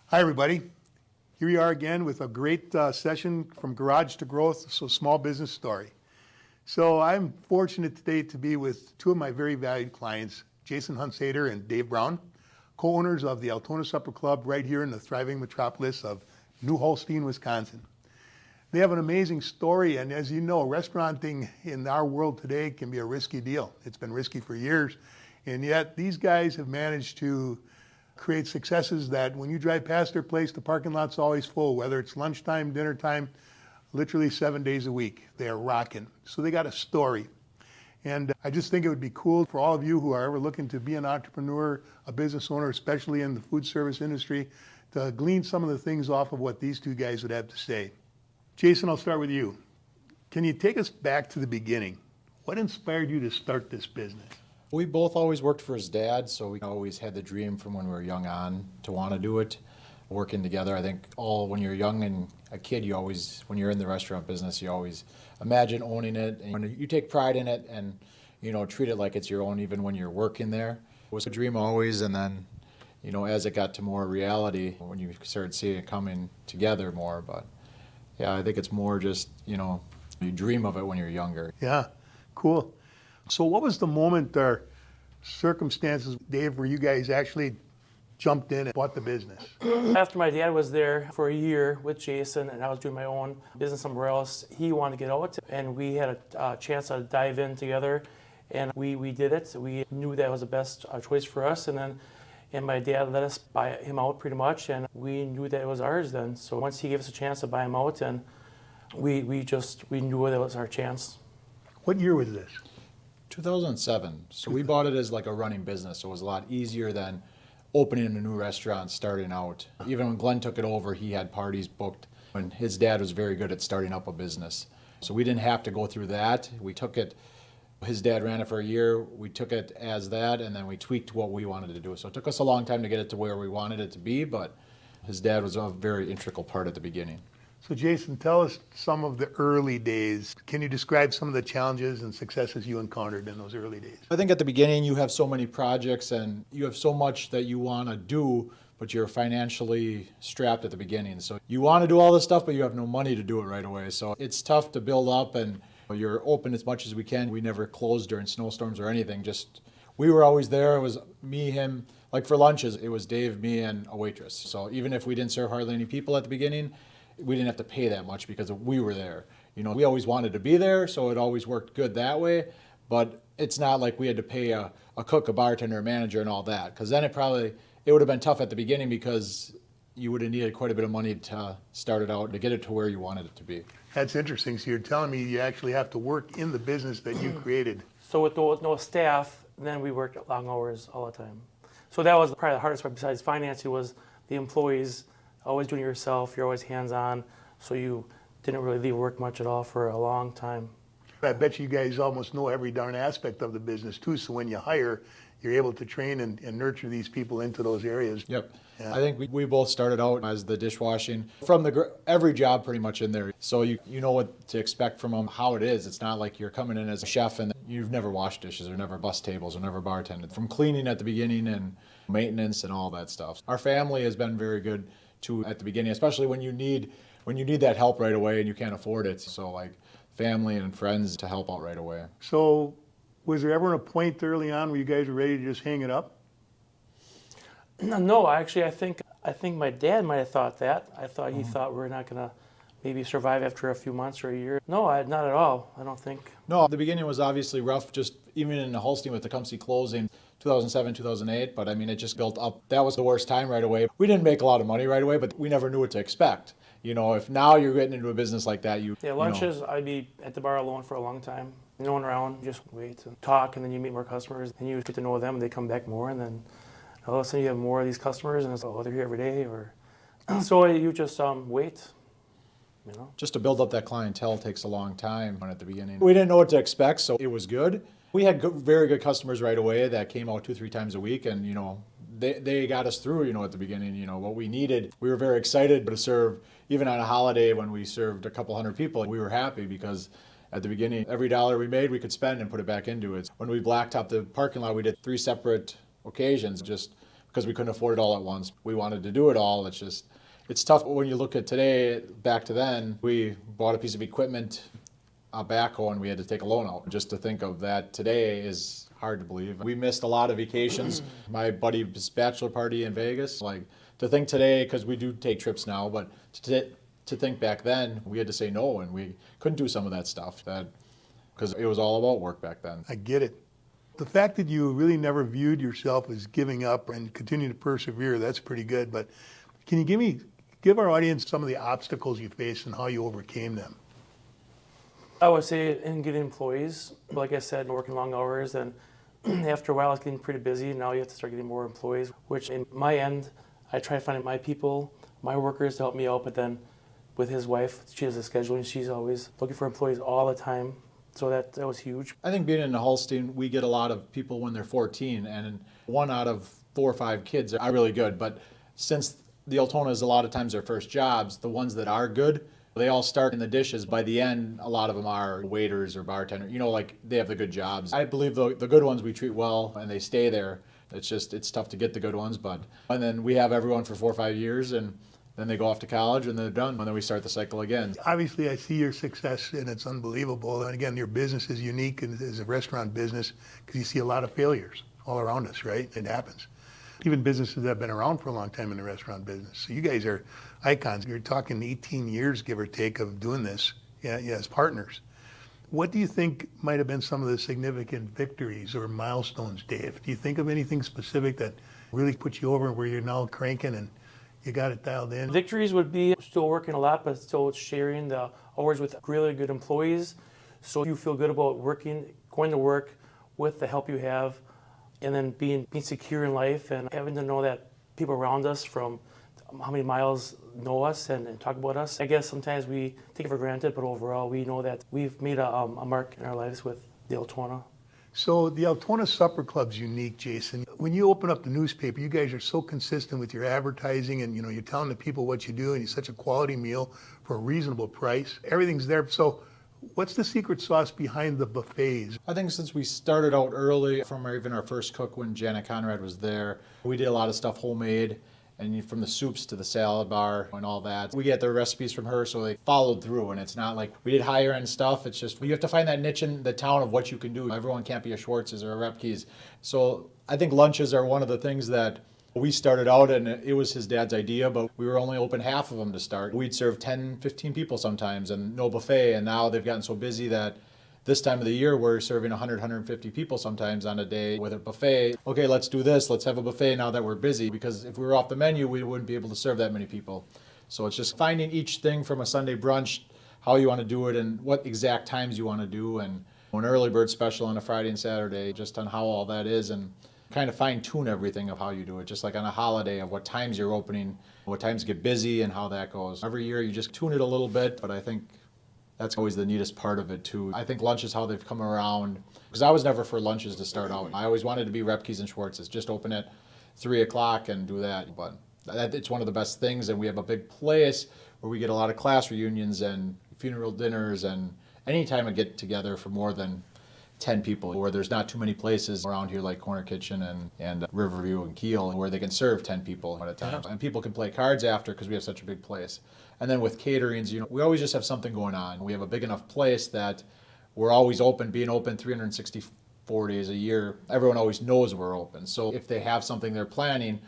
Hi, everybody. Here we are again with a great session from Garage to Growth, so small business story. So I'm fortunate today to be with two of my very valued clients, Jason Hunsader and Dave Braun, co-owners of the Altona Supper Club right here in the thriving metropolis of New Holstein, Wisconsin. They have an amazing story, and as you know, restauranting in our world today can be a risky deal. It's been risky for years, and yet these guys have managed to create successes that when you drive past their place, the parking lot's always full, whether it's lunchtime, dinner time, literally 7 days a week. They are rocking. So they got a story. And I just think it would be cool for all of you who are ever looking to be an entrepreneur, a business owner, especially in the food service industry, to glean some of the things off of what these two guys would have to say. Jason, I'll start with you. Can you take us back to the beginning? What inspired you to start this business? We both always worked for his dad, so we always had the dream from when we were young on to want to do it, working together. I think when you're young and a kid, you always, when you're in the restaurant business, you always imagine owning it, and you take pride in it and, treat it like it's your own even when you're working there. It was a dream always, and then, as it got to more reality, when you started seeing it coming together more, but yeah, I think it's more just, you dream of it when you're younger. Yeah, cool. So what was the moment or circumstances, Dave, where you guys actually jumped in and bought the business? After my dad was there for a year with Jason and I was doing my own business somewhere else, he wanted to get out and we had a chance to dive in together and we did it. We knew that was the best choice for us and my dad let us buy him out pretty much and we knew that it was ours then. So once he gave us a chance to buy him out and we knew that was our chance. What year was this? 2007. So we bought it as like a running business, so it was a lot easier than opening a new restaurant, starting out. Even when Glenn took it over, he had parties booked, and his dad was very good at starting up a business. So we didn't have to go through that. We took it, his dad ran it for a year, we took it as that, and then we tweaked what we wanted to do. So it took us a long time to get it to where we wanted it to be, but his dad was a very integral part at the beginning. So Jason, tell us some of the early days. Can you describe some of the challenges and successes you encountered in those early days? I think at the beginning you have so many projects and you have so much that you want to do, but you're financially strapped at the beginning. So you want to do all this stuff, but you have no money to do it right away. So it's tough to build up and you're open as much as we can. We never closed during snowstorms or anything. Just, we were always there. It was me, him. Like for lunches, it was Dave, me, and a waitress. So even if we didn't serve hardly any people at the beginning, we didn't have to pay that much because we were there. We always wanted to be there, so it always worked good that way. But it's not like we had to pay a cook, a bartender, a manager, and all that. Because then it would have been tough at the beginning because you would have needed quite a bit of money to start it out to get it to where you wanted it to be. That's interesting. So you're telling me you actually have to work in the business that you created. So with no staff, then we worked long hours all the time. So that was probably the hardest part besides financing was the employees. Always doing it yourself, you're always hands-on, so you didn't really leave work much at all for a long time. I bet you guys almost know every darn aspect of the business too, so when you hire, you're able to train and nurture these people into those areas. Yep. Yeah. I think we both started out as the dishwashing from every job pretty much in there. So you know what to expect from them, how it is. It's not like you're coming in as a chef and you've never washed dishes or never bussed tables or never bartended. From cleaning at the beginning and maintenance and all that stuff. Our family has been very good too at the beginning, especially when you need that help right away and you can't afford it. So like family and friends to help out right away. So was there ever a point early on where you guys were ready to just hang it up? No, actually, I think my dad might have thought that. I thought he thought we're not going to maybe survive after a few months or a year. No, not at all, I don't think. No, the beginning was obviously rough, just even in Holstein with the Tecumseh closing 2007, 2008, but I mean, it just built up. That was the worst time right away. We didn't make a lot of money right away, but we never knew what to expect. If now you're getting into a business like that, lunches, I'd be at the bar alone for a long time. No one around, just wait and talk, and then you meet more customers, and you get to know them, and they come back more, and then all of a sudden you have more of these customers, and it's they're here every day, or so you just wait. Just to build up that clientele takes a long time at the beginning. We didn't know what to expect, so it was good. We had very good customers right away that came out 2-3 times a week, and they got us through. At the beginning, what we needed. We were very excited to serve, even on a holiday when we served a couple hundred people. We were happy because at the beginning, every dollar we made, we could spend and put it back into it. When we blacktopped the parking lot, we did 3 separate occasions, just because we couldn't afford it all at once. We wanted to do it all. It's tough when you look at today, back to then, we bought a piece of equipment, a backhoe, and we had to take a loan out. Just to think of that today is hard to believe. We missed a lot of vacations. My buddy's bachelor party in Vegas, like to think today, because we do take trips now, but to think back then, we had to say no, and we couldn't do some of that stuff because it was all about work back then. I get it. The fact that you really never viewed yourself as giving up and continue to persevere, that's pretty good. But can you give our audience some of the obstacles you faced and how you overcame them? I would say in getting employees, like I said, working long hours, and after a while it's getting pretty busy. Now you have to start getting more employees, which in my end, I try to find my people, my workers to help me out, but then with his wife, she has a schedule and she's always looking for employees all the time. So that was huge. I think being in the Holstein, we get a lot of people when they're 14, and 1 out of 4 or 5 kids are really good. But since the Altonas, a lot of times their first jobs, the ones that are good, they all start in the dishes. By the end, a lot of them are waiters or bartenders. Like they have the good jobs. I believe the good ones we treat well and they stay there. It's tough to get the good ones, and then we have everyone for 4 or 5 years, and then they go off to college and they're done, and then we start the cycle again. Obviously, I see your success, and it's unbelievable. And again, your business is unique as a restaurant business because you see a lot of failures all around us, right? It happens. Even businesses that have been around for a long time in the restaurant business. So you guys are icons. You're talking 18 years, give or take, of doing this as partners. What do you think might have been some of the significant victories or milestones, Dave? Do you think of anything specific that really put you over where you're now cranking and you got it dialed in? Victories would be still working a lot, but still sharing the hours with really good employees. So you feel good about going to work with the help you have, and then being secure in life and having to know that people around us from how many miles know us and talk about us. I guess sometimes we take it for granted, but overall we know that we've made a mark in our lives with the Altona. So the Altona Supper Club's unique, Jason. When you open up the newspaper, you guys are so consistent with your advertising, and you're telling the people what you do, and it's such a quality meal for a reasonable price. Everything's there. So what's the secret sauce behind the buffets? I think since we started out early, from even our first cook when Janet Conrad was there, we did a lot of stuff homemade, and from the soups to the salad bar and all that. We get the recipes from her, so they followed through, and it's not like we did higher end stuff. It's just you have to find that niche in the town of what you can do. Everyone can't be a Schwartz's or a Repke's. So I think lunches are one of the things that we started out, and it was his dad's idea, but we were only open half of them to start. We'd serve 10, 15 people sometimes, and no buffet, and now they've gotten so busy that this time of the year, we're serving 100, 150 people sometimes on a day with a buffet. Okay, let's do this. Let's have a buffet now that we're busy, because if we were off the menu, we wouldn't be able to serve that many people. So it's just finding each thing from a Sunday brunch, how you want to do it and what exact times you want to do, and an early bird special on a Friday and Saturday, just on how all that is, and kind of fine tune everything of how you do it, just like on a holiday of what times you're opening, what times get busy and how that goes. Every year you just tune it a little bit, but I think that's always the neatest part of it too. I think lunch is how they've come around, because I was never for lunches to start out. I always wanted to be Repke's and Schwartz's, just open at 3 o'clock and do that. But it's one of the best things, and we have a big place where we get a lot of class reunions and funeral dinners and any time I get together for more than 10 people, where there's not too many places around here like Corner Kitchen and Riverview and Kiel where they can serve 10 people at a time. And people can play cards after because we have such a big place. And then with caterings, we always just have something going on. We have a big enough place that we're always open, being open 364 days a year. Everyone always knows we're open. So if they have something they're planning,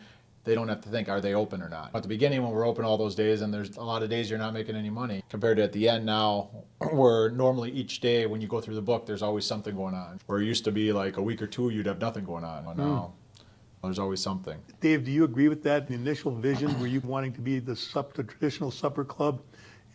they don't have to think, are they open or not? At the beginning, when we're open all those days, and there's a lot of days you're not making any money, compared to at the end now, where normally each day when you go through the book, there's always something going on. Where it used to be like a week or two, you'd have nothing going on. Now, there's always something. Dave, do you agree with that? The initial vision, were you wanting to be the traditional supper club?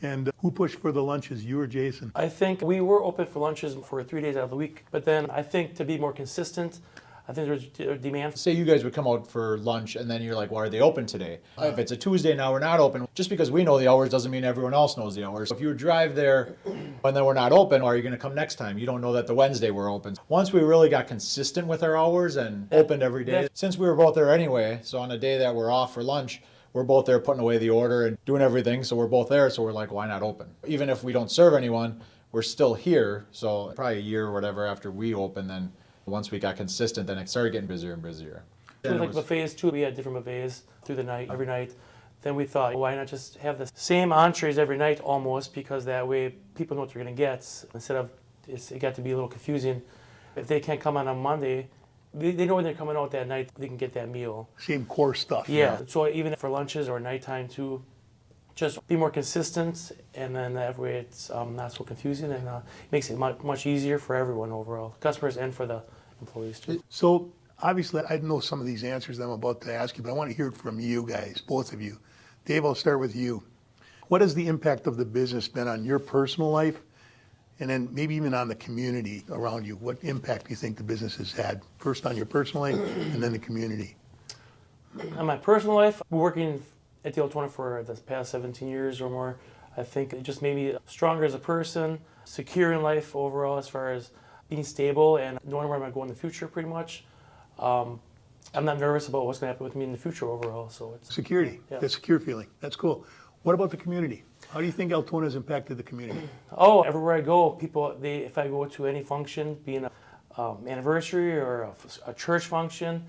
And who pushed for the lunches, you or Jason? I think we were open for lunches for 3 days out of the week, but then I think to be more consistent, I think there's a demand. Say you guys would come out for lunch and then you're like, why are they open today? If it's a Tuesday now, we're not open. Just because we know the hours doesn't mean everyone else knows the hours. If you drive there and then we're not open, or are you going to come next time? You don't know that the Wednesday we're open. Once we really got consistent with our hours and opened every day, since we were both there anyway, so on a day that we're off for lunch, we're both there putting away the order and doing everything, so we're both there, so we're like, why not open? Even if we don't serve anyone, we're still here, so probably a year or whatever after we open, then once we got consistent, then it started getting busier and busier. Things like buffets too. We had different buffets through the night, every night. Then we thought, why not just have the same entrees every night almost, because that way people know what they're going to get, instead of it got to be a little confusing. If they can't come on a Monday, they know when they're coming out that night, they can get that meal. Same core stuff. Yeah, so even for lunches or nighttime too, just be more consistent, and then that way it's not so confusing, and makes it much easier for everyone overall, customers and for the employees too. So obviously, I know some of these answers I'm about to ask you, but I want to hear it from you guys, both of you. Dave, I'll start with you. What has the impact of the business been on your personal life, and then maybe even on the community around you? What impact do you think the business has had? First on your personal life, and then the community. On my personal life, working at the Altona for the past 17 years or more, I think it just made me stronger as a person, secure in life overall as far as being stable and knowing where I'm going to go in the future pretty much. I'm not nervous about what's going to happen with me in the future overall. So it's Security, Yeah. that secure feeling. That's cool. What about the community? How do you think Altona has impacted the community? Oh, everywhere I go, people, if I go to any function, being an anniversary or a church function,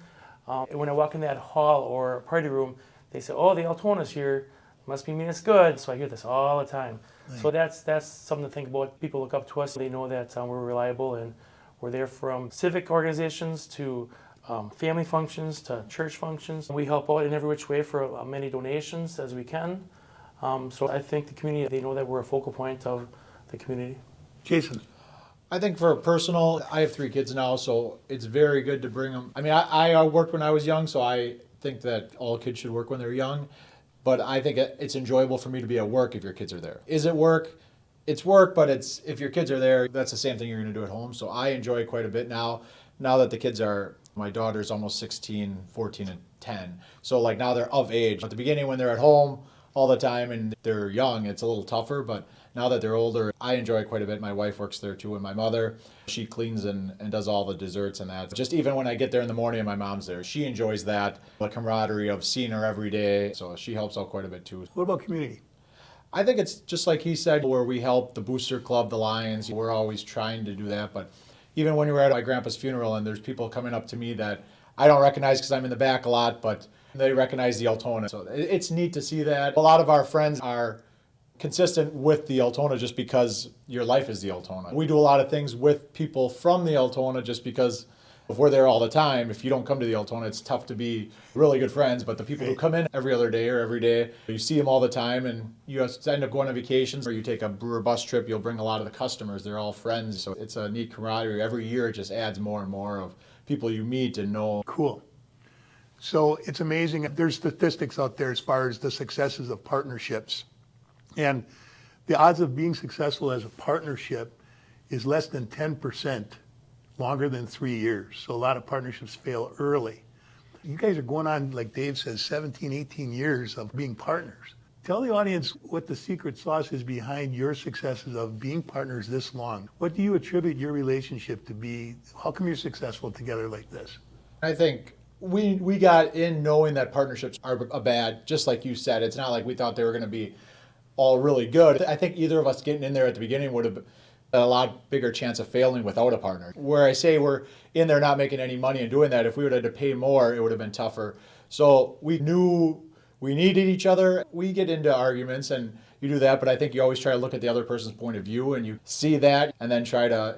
and when I walk in that hall or party room, they say, oh, the Altona's here, must be mean it's good. So I hear this all the time. Nice. So that's something to think about. People look up to us. They know that we're reliable, and we're there from civic organizations to family functions to church functions. We help out in every which way for many donations as we can. So I think the community, they know that we're a focal point of the community. Jason. I think for personal, I have 3 kids now, so it's very good to bring them. I mean, I worked when I was young, so I think that all kids should work when they're young. But I think it's enjoyable for me to be at work if your kids are there. Is it work? It's work, but if your kids are there, that's the same thing you're going to do at home. So I enjoy it quite a bit now that the kids are, my daughter's almost 16, 14, and 10. So like now they're of age. At the beginning when they're at home all the time and they're young, it's a little tougher, but now that they're older, I enjoy it quite a bit. My wife works there too, and my mother, she cleans and does all the desserts and that. Just even when I get there in the morning and my mom's there, she enjoys that, the camaraderie of seeing her every day. So she helps out quite a bit too. What about community? I think it's just like he said, where we help the Booster Club, the Lions. We're always trying to do that. But even when we were at my grandpa's funeral and there's people coming up to me that I don't recognize because I'm in the back a lot, but they recognize the Altona. So it's neat to see that. A lot of our friends are consistent with the Altona just because your life is the Altona. We do a lot of things with people from the Altona just because if we're there all the time, if you don't come to the Altona, it's tough to be really good friends. But the people who come in every other day or every day, you see them all the time, and you end up going on vacations or you take a brewer bus trip, you'll bring a lot of the customers. They're all friends. So it's a neat camaraderie. Every year it just adds more and more of people you meet and know. Cool. So it's amazing. There's statistics out there as far as the successes of partnerships. And the odds of being successful as a partnership is less than 10% longer than 3 years. So a lot of partnerships fail early. You guys are going on, like Dave says, 17, 18 years of being partners. Tell the audience what the secret sauce is behind your successes of being partners this long. What do you attribute your relationship to be? How come you're successful together like this? I think we got in knowing that partnerships are a bad, just like you said. It's not like we thought they were going to be all really good. I think either of us getting in there at the beginning would have a lot bigger chance of failing without a partner. Where I say we're in there not making any money and doing that, if we would have had to pay more, it would have been tougher. So we knew we needed each other. We get into arguments and you do that, but I think you always try to look at the other person's point of view and you see that and then try to,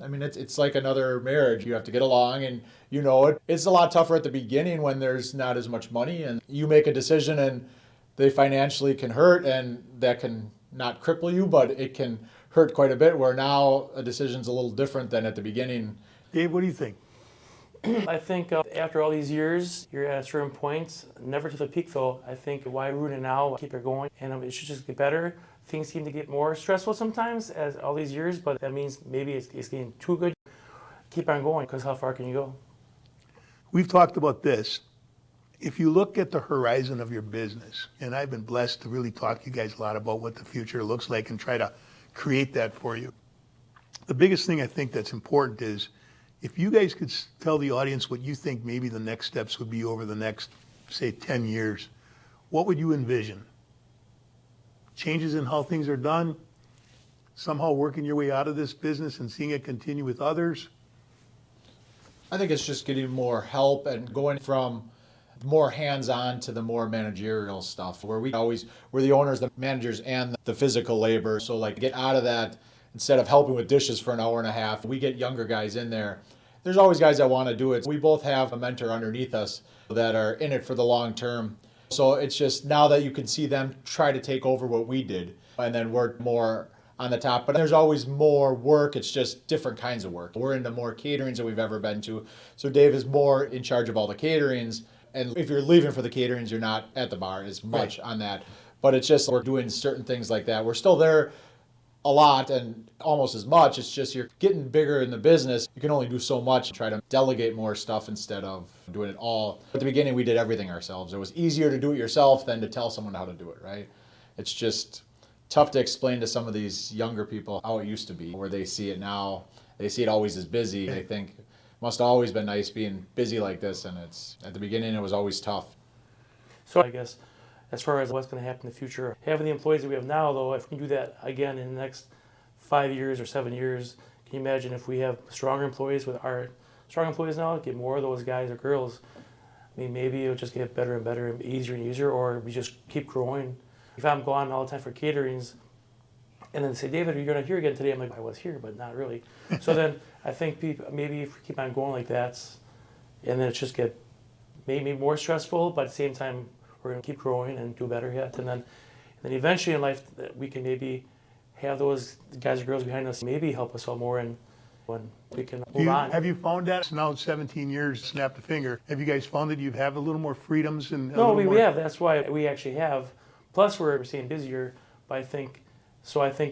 it's like another marriage. You have to get along and you know it. It's a lot tougher at the beginning when there's not as much money and you make a decision and they financially can hurt, and that can not cripple you, but it can hurt quite a bit, where now a decision's a little different than at the beginning. Dave, what do you think? I think after all these years, you're at a certain point, never to the peak though. I think why ruin it now, keep it going, and it should just get better. Things seem to get more stressful sometimes as all these years, but that means maybe it's getting too good. Keep on going, because how far can you go? We've talked about this. If you look at the horizon of your business, and I've been blessed to really talk to you guys a lot about what the future looks like and try to create that for you. The biggest thing I think that's important is if you guys could tell the audience what you think maybe the next steps would be over the next, say, 10 years, what would you envision? Changes in how things are done? Somehow working your way out of this business and seeing it continue with others? I think it's just getting more help and going from more hands-on to the more managerial stuff where we're the owners, the managers, and the physical labor. So like get out of that, instead of helping with dishes for an hour and a half, we get younger guys in there. There's always guys that want to do it. We both have a mentor underneath us that are in it for the long term. So it's just now that you can see them try to take over what we did and then work more on the top. But there's always more work. It's just different kinds of work. We're into more caterings than we've ever been to. So Dave is more in charge of all the caterings. And if you're leaving for the caterings, you're not at the bar as much on that. But it's just we're doing certain things like that. We're still there a lot and almost as much. It's just you're getting bigger in the business. You can only do so much. Try to delegate more stuff instead of doing it all. At the beginning, we did everything ourselves. It was easier to do it yourself than to tell someone how to do it, right? It's just tough to explain to some of these younger people how it used to be, where they see it now. They see it always as busy. They think it must have always been nice being busy like this, and it's at the beginning it was always tough. So I guess as far as what's going to happen in the future, having the employees that we have now, though, if we do that again in the next 5 years or 7 years, can you imagine if we have stronger employees with our strong employees now, get more of those guys or girls? I mean, maybe it'll just get better and better and easier and easier, or we just keep growing. If I'm gone all the time for caterings, and then they say, David, you're not here again today. I'm like, I was here, but not really. So then I think maybe if we keep on going like that, and then it's just get maybe more stressful, but at the same time, we're going to keep growing and do better yet. And then eventually in life, that we can maybe have those guys or girls behind us maybe help us out more, and when we can move on. Have you found that? It's now 17 years, snap the finger. Have you guys found that you have a little more freedoms? And No, we have. That's why we actually have. Plus, we're staying busier, but I think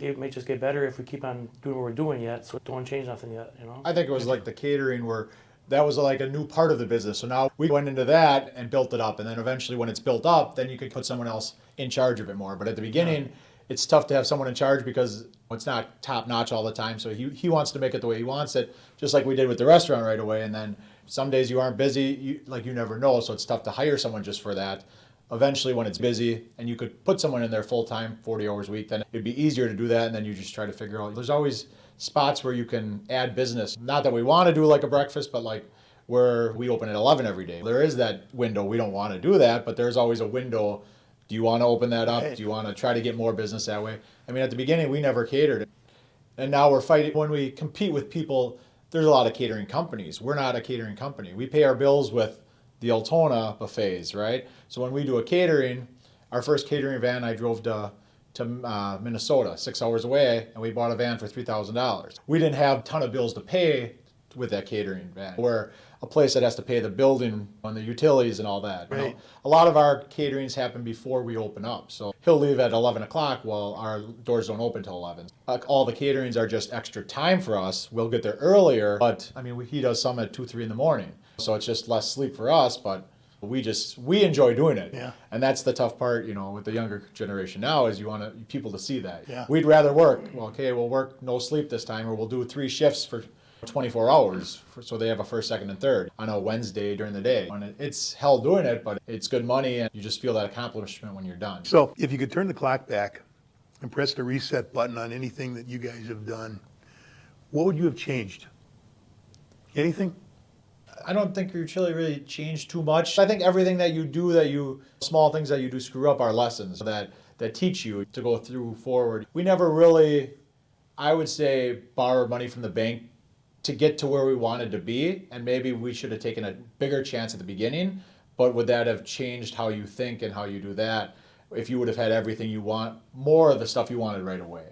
it may just get better if we keep on doing what we're doing yet. So don't change nothing yet, you know? I think it was like the catering where that was like a new part of the business. So now we went into that and built it up. And then eventually when it's built up, then you could put someone else in charge of it more. But at the beginning, it's tough to have someone in charge because it's not top notch all the time. So he wants to make it the way he wants it, just like we did with the restaurant right away. And then some days you aren't busy, you never know. So it's tough to hire someone just for that. Eventually when it's busy and you could put someone in there full time, 40 hours a week, then it'd be easier to do that. And then you just try to figure out, there's always spots where you can add business. Not that we want to do like a breakfast, but like where we open at 11 every day. There is that window. We don't want to do that, but there's always a window. Do you want to open that up? Do you want to try to get more business that way? I mean, at the beginning, we never catered. And now we're fighting. When we compete with people, there's a lot of catering companies. We're not a catering company. We pay our bills with the Altona buffets, right? So when we do a catering, our first catering van, I drove to Minnesota, 6 hours away, and we bought a van for $3,000. We didn't have a ton of bills to pay with that catering van. We're a place that has to pay the building and the utilities and all that. Right. You know, a lot of our caterings happen before we open up. So he'll leave at 11 o'clock while our doors don't open till 11. All the caterings are just extra time for us. We'll get there earlier, but I mean, he does some at 2, 3 in the morning. So it's just less sleep for us, but we enjoy doing it. Yeah. And that's the tough part, with the younger generation now is you want people to see that. Yeah. We'd rather work. Well, okay, we'll work no sleep this time, or we'll do 3 shifts for 24 hours so they have a first, second, and third on a Wednesday during the day. And it's hell doing it, but it's good money and you just feel that accomplishment when you're done. So if you could turn the clock back and press the reset button on anything that you guys have done, what would you have changed? Anything? I don't think your chili really changed too much. I think everything that you do, small things that you do screw up are lessons that teach you to go through forward. We never really, I would say, borrowed money from the bank to get to where we wanted to be. And maybe we should have taken a bigger chance at the beginning, but would that have changed how you think and how you do that if you would have had everything you want, more of the stuff you wanted right away?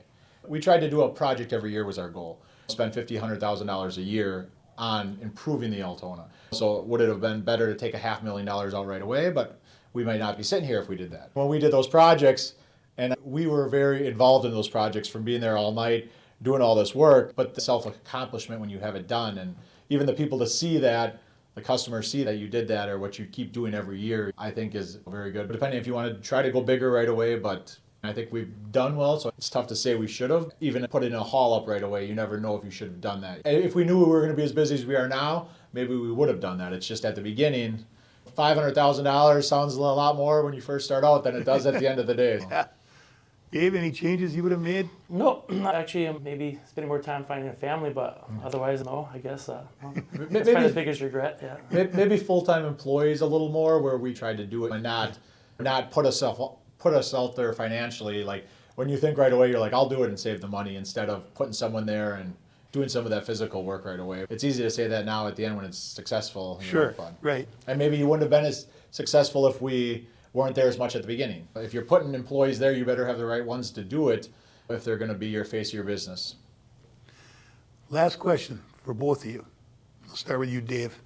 We tried to do a project every year was our goal. Spend $50,000, $100,000 a year on improving the Altona. So would it have been better to take $500,000 out right away? But we might not be sitting here if we did that. When we did those projects, and we were very involved in those projects from being there all night, doing all this work, but the self-accomplishment when you have it done, and even the people to see that, the customers see that you did that or what you keep doing every year, I think is very good. But depending if you want to try to go bigger right away, but I think we've done well, so it's tough to say we should have. Even put in a hall up right away, you never know if you should have done that. If we knew we were going to be as busy as we are now, maybe we would have done that. It's just at the beginning, $500,000 sounds a lot more when you first start out than it does at the end of the day. Yeah. Dave, any changes you would have made? No, actually, maybe spending more time finding a family, but otherwise, no, I guess. That's probably the Maybe, biggest regret, yeah. maybe full-time employees a little more, where we tried to do it and not put us out there financially. Like when you think right away, you're like, I'll do it and save the money, instead of putting someone there and doing some of that physical work right away. It's easy to say that now at the end when it's successful. Sure, right. And maybe you wouldn't have been as successful if we weren't there as much at the beginning. If you're putting employees there, you better have the right ones to do it if they're going to be your face of your business. Last question for both of you. I'll start with you, Dave.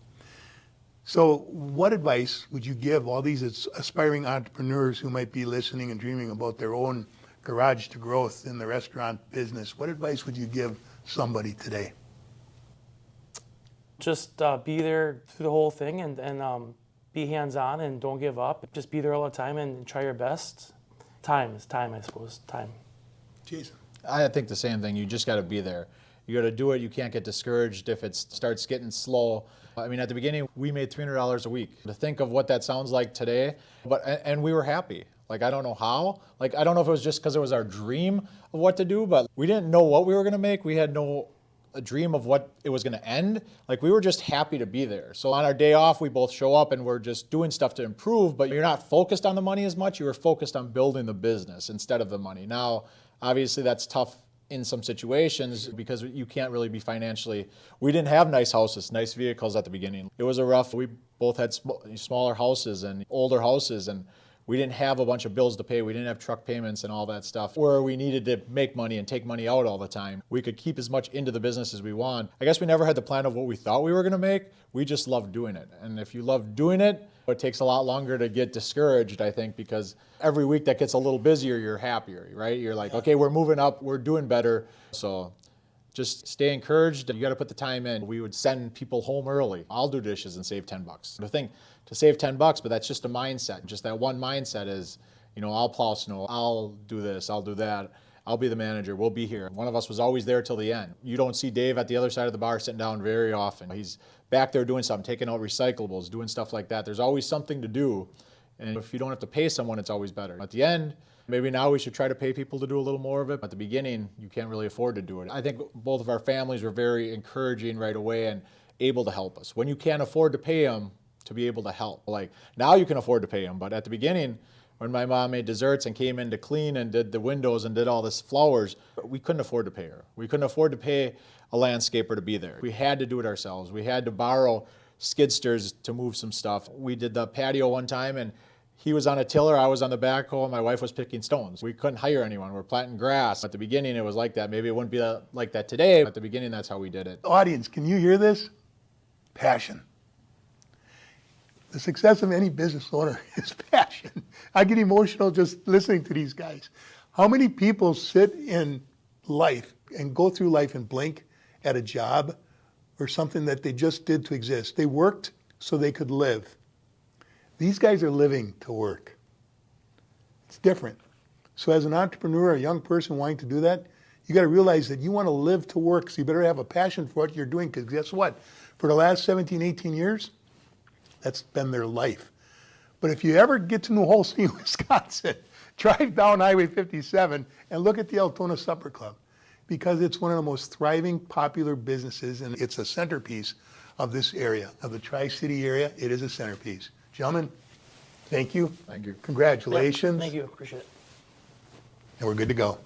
So what advice would you give all these aspiring entrepreneurs who might be listening and dreaming about their own garage to growth in the restaurant business? What advice would you give somebody today? Just be there through the whole thing and be hands-on and don't give up. Just be there all the time and try your best. Time is time, I suppose. Time. Jason. I think the same thing. You just got to be there. You got to do it. You can't get discouraged if it starts getting slow. I mean, at the beginning, we made $300 a week. To think of what that sounds like today, and we were happy. Like, I don't know how. Like, I don't know if it was just because it was our dream of what to do, but we didn't know what we were going to make. We had no dream of what it was going to end. Like, we were just happy to be there. So on our day off, we both show up and we're just doing stuff to improve, but you're not focused on the money as much. You were focused on building the business instead of the money. Now, obviously, that's tough in some situations because you can't really be financially. We didn't have nice houses, nice vehicles at the beginning. It was a rough, we both had smaller houses and older houses, and we didn't have a bunch of bills to pay. We didn't have truck payments and all that stuff where we needed to make money and take money out all the time. We could keep as much into the business as we want. I guess we never had the plan of what we thought we were going to make. We just loved doing it. And if you love doing it, it takes a lot longer to get discouraged, I think, because every week that gets a little busier, you're happier, right? You're like, okay, we're moving up, we're doing better. So just stay encouraged. You got to put the time in. We would send people home early. I'll do dishes and save $10. The thing to save $10, but that's just a mindset. Just that one mindset is, I'll plow snow, I'll do this, I'll do that. I'll be the manager, we'll be here. One of us was always there till the end. You don't see Dave at the other side of the bar sitting down very often. He's back there doing something, taking out recyclables, doing stuff like that. There's always something to do. And if you don't have to pay someone, it's always better. At the end, maybe now we should try to pay people to do a little more of it. At the beginning, you can't really afford to do it. I think both of our families were very encouraging right away and able to help us. When you can't afford to pay them, to be able to help. Like now you can afford to pay them, but at the beginning, when my mom made desserts and came in to clean and did the windows and did all this flowers, we couldn't afford to pay her. We couldn't afford to pay a landscaper to be there. We had to do it ourselves. We had to borrow skidsters to move some stuff. We did the patio one time and he was on a tiller, I was on the backhoe, and my wife was picking stones. We couldn't hire anyone. We're planting grass. At the beginning, it was like that. Maybe it wouldn't be like that today. At the beginning, that's how we did it. Audience, can you hear this? Passion. The success of any business owner is passion. I get emotional just listening to these guys. How many people sit in life and go through life and blink at a job or something that they just did to exist? They worked so they could live. These guys are living to work. It's different. So as an entrepreneur, a young person wanting to do that, you got to realize that you want to live to work, so you better have a passion for what you're doing, because guess what? For the last 17, 18 years, that's been their life. But if you ever get to New Holstein, Wisconsin, drive down Highway 57 and look at the Altona Supper Club, because it's one of the most thriving, popular businesses, and it's a centerpiece of this area, of the Tri-City area. It is a centerpiece. Gentlemen, thank you. Thank you. Congratulations. Thank you. Appreciate it. And we're good to go.